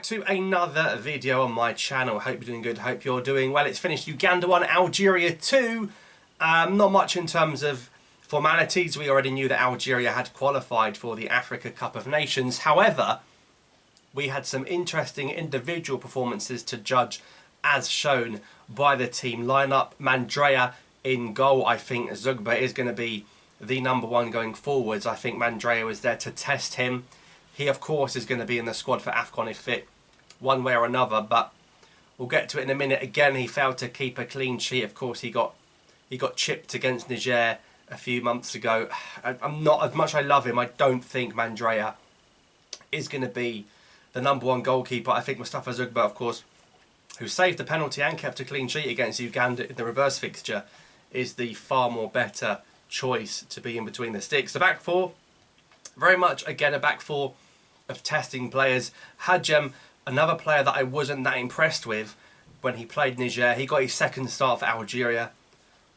to another video on my channel. Hope you're doing good, hope you're doing well. It's finished Uganda 1, Algeria 2. Not much in terms of formalities. We already knew that Algeria had qualified for the Africa Cup of Nations. However, we had some interesting individual performances to judge as shown by the team lineup. Mandrea in goal. I think Zugba is going to be the #1 going forwards. I think Mandrea was there to test him. He, of course, is going to be in the squad for AFCON if fit, one way or another, but we'll get to it in a minute. Again, he failed to keep a clean sheet. Of course, he got chipped against Niger a few months ago. I'm not, as much as I love him, I don't think Mandrea is going to be the #1 goalkeeper. I think Mustafa Zugba, of course, who saved the penalty and kept a clean sheet against Uganda in the reverse fixture, is the far more better choice to be in between the sticks. The back four, very much, again, a back four of testing players. Hadjem, another player that I wasn't that impressed with when he played Niger. He got his second start for Algeria.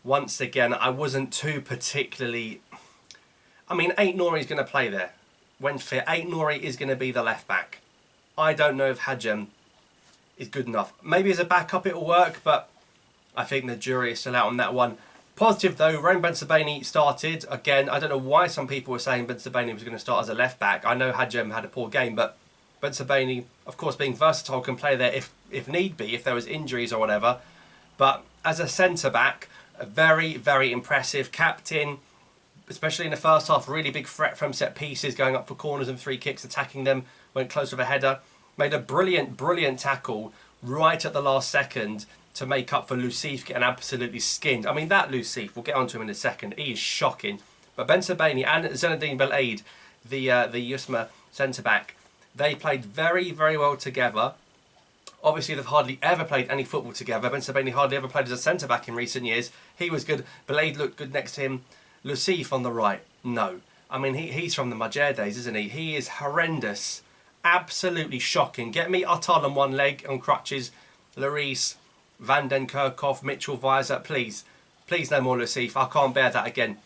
Once again, I wasn't too particularly... I mean, Ait-Nouri is going to play there. When fit, Ait-Nouri is going to be the left back. I don't know if Hadjem is good enough. Maybe as a backup it'll work, but I think the jury is still out on that one. Positive though, Rome Bensebaini started. Again, I don't know why some people were saying Bensebaini was going to start as a left back. I know Hadjem had a poor game, but Bensebaini, of course, being versatile, can play there if need be, if there was injuries or whatever. But as a centre back, a very, very impressive captain, especially in the first half. Really big threat from set pieces, going up for corners and free kicks, attacking them, went close with a header. Made a brilliant, brilliant tackle right at the last second to make up for Lucif getting absolutely skinned. I mean, that Lucif, we'll get onto him in a second, he is shocking. But Bensebaini and Zinedine Belaid, the USMA centre-back, they played very, very well together. Obviously, they've hardly ever played any football together. Bensebaini hardly ever played as a centre-back in recent years. He was good. Belaid looked good next to him. Lucif on the right, no. I mean, he's from the Majer days, isn't he? He is horrendous. Absolutely shocking. Get me Atal on one leg on crutches. Lloris, Van den Kerkhoff, Mitchell Weiser, please. Please no more Lucif. I can't bear that again.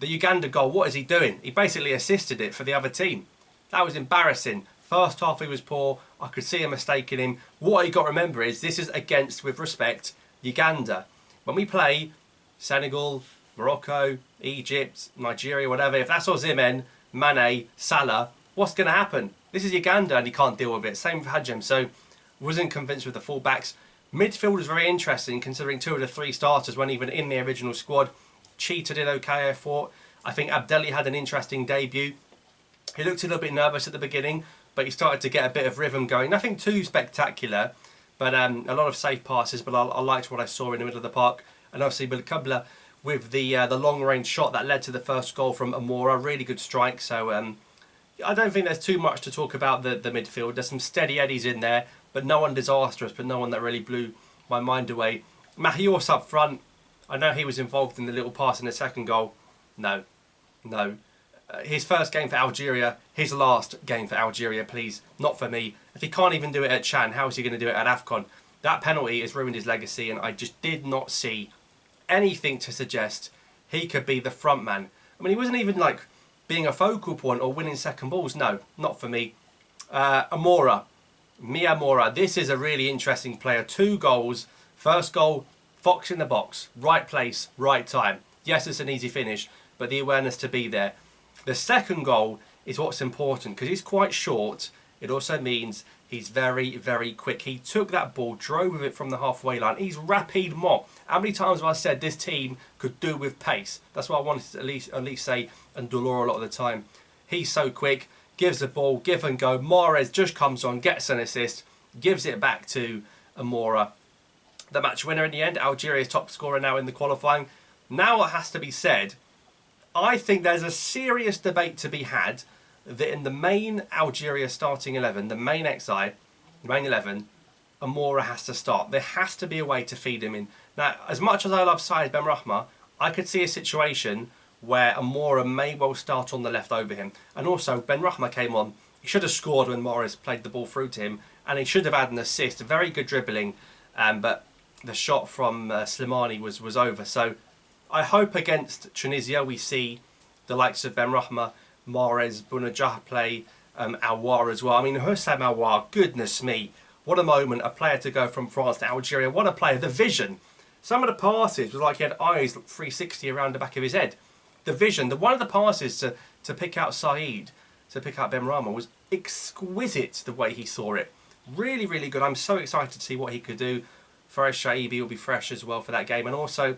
The Uganda goal, what is he doing? He basically assisted it for the other team. That was embarrassing. First half he was poor. I could see a mistake in him. What you got to remember is this is against, with respect, Uganda. When we play Senegal, Morocco, Egypt, Nigeria, whatever, if that's Osimhen, Mane, Salah, what's going to happen? This is Uganda and he can't deal with it. Same for Hadjem. So wasn't convinced with the full-backs. Midfield was very interesting considering 2 of the 3 starters weren't even in the original squad. Cheetah did okay, I thought. I think Abdelli had an interesting debut. He looked a little bit nervous at the beginning, but he started to get a bit of rhythm going. Nothing too spectacular, but a lot of safe passes. But I liked what I saw in the middle of the park. And obviously Bilkabla with the long-range shot that led to the first goal from Amoura. Really good strike. So I don't think there's too much to talk about the midfield. There's some steady eddies in there, but no one disastrous, but no one that really blew my mind away. Mahios up front, I know he was involved in the little pass in the second goal. No. His first game for Algeria, his last game for Algeria, please. Not for me. If he can't even do it at Chan, how is he going to do it at AFCON? That penalty has ruined his legacy, and I just did not see anything to suggest he could be the front man. I mean, he wasn't even like being a focal point or winning second balls. No, not for me. Amoura. Amoura. This is a really interesting player. 2 goals. First goal, Fox in the box. Right place, right time. Yes, it's an easy finish, but the awareness to be there. The second goal is what's important because he's quite short. It also means he's very, very quick. He took that ball, drove with it from the halfway line. He's rapidement. How many times have I said this team could do with pace? That's what I wanted to at least say, and Douala a lot of the time. He's so quick, gives the ball, give and go. Mahrez just comes on, gets an assist, gives it back to Amoura. The match winner in the end, Algeria's top scorer now in the qualifying. Now it has to be said, I think there's a serious debate to be had that in the main Algeria starting 11, the main XI, the main 11, Amoura has to start. There has to be a way to feed him in. Now, as much as I love Saïd Benrahma, I could see a situation where Amoura may well start on the left over him. And also, Benrahma came on. He should have scored when Mahrez played the ball through to him, and he should have had an assist. Very good dribbling, but the shot from Slimani was over. So I hope against Tunisia we see the likes of Benrahma, Mahrez, Bounedjah play, Amoura as well. I mean, Hussam Amoura, goodness me, what a moment, a player to go from France to Algeria. What a player, the vision. Some of the passes was like he had eyes 360 around the back of his head. The vision, one of the passes to pick out Saeed, to pick out Benrahma was exquisite the way he saw it. Really, really good. I'm so excited to see what he could do. Fares Shaibi will be fresh as well for that game. And also,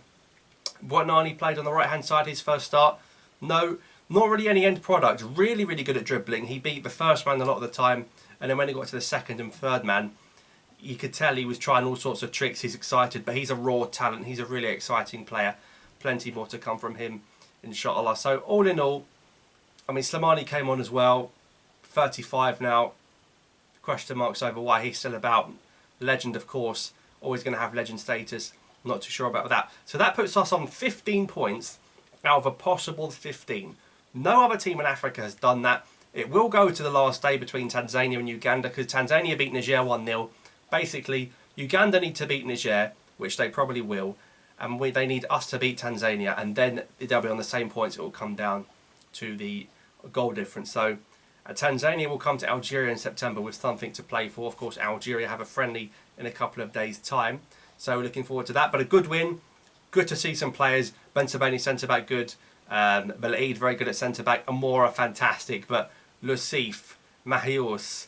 Boinani played on the right-hand side his first start. No, not really any end product. Really, really good at dribbling. He beat the first man a lot of the time. And then when he got to the second and third man, you could tell he was trying all sorts of tricks. He's excited, but he's a raw talent. He's a really exciting player. Plenty more to come from him, inshallah. So all in all, I mean, Slimani came on as well. 35 now. Question marks over why he's still about. Legend, of course. Always going to have legend status. Not too sure about that. So that puts us on 15 points out of a possible 15. No other team in Africa has done that. It will go to the last day between Tanzania and Uganda because Tanzania beat Niger 1-0. Basically, Uganda need to beat Niger, which they probably will, and they need us to beat Tanzania, and then they'll be on the same points. It will come down to the goal difference. So Tanzania will come to Algeria in September with something to play for. Of course, Algeria have a friendly in a couple of days' time, so we're looking forward to that. But a good win. Good to see some players. Bentabani centre-back good. Balaid very good at centre-back. Amoura fantastic. But Lucif, Mahious,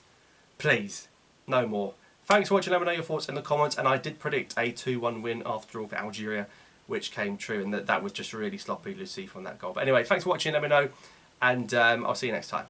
please, no more. Thanks for watching. Let me know your thoughts in the comments. And I did predict a 2-1 win after all for Algeria, which came true. And that was just really sloppy Lucif on that goal. But anyway, thanks for watching. Let me know. And I'll see you next time.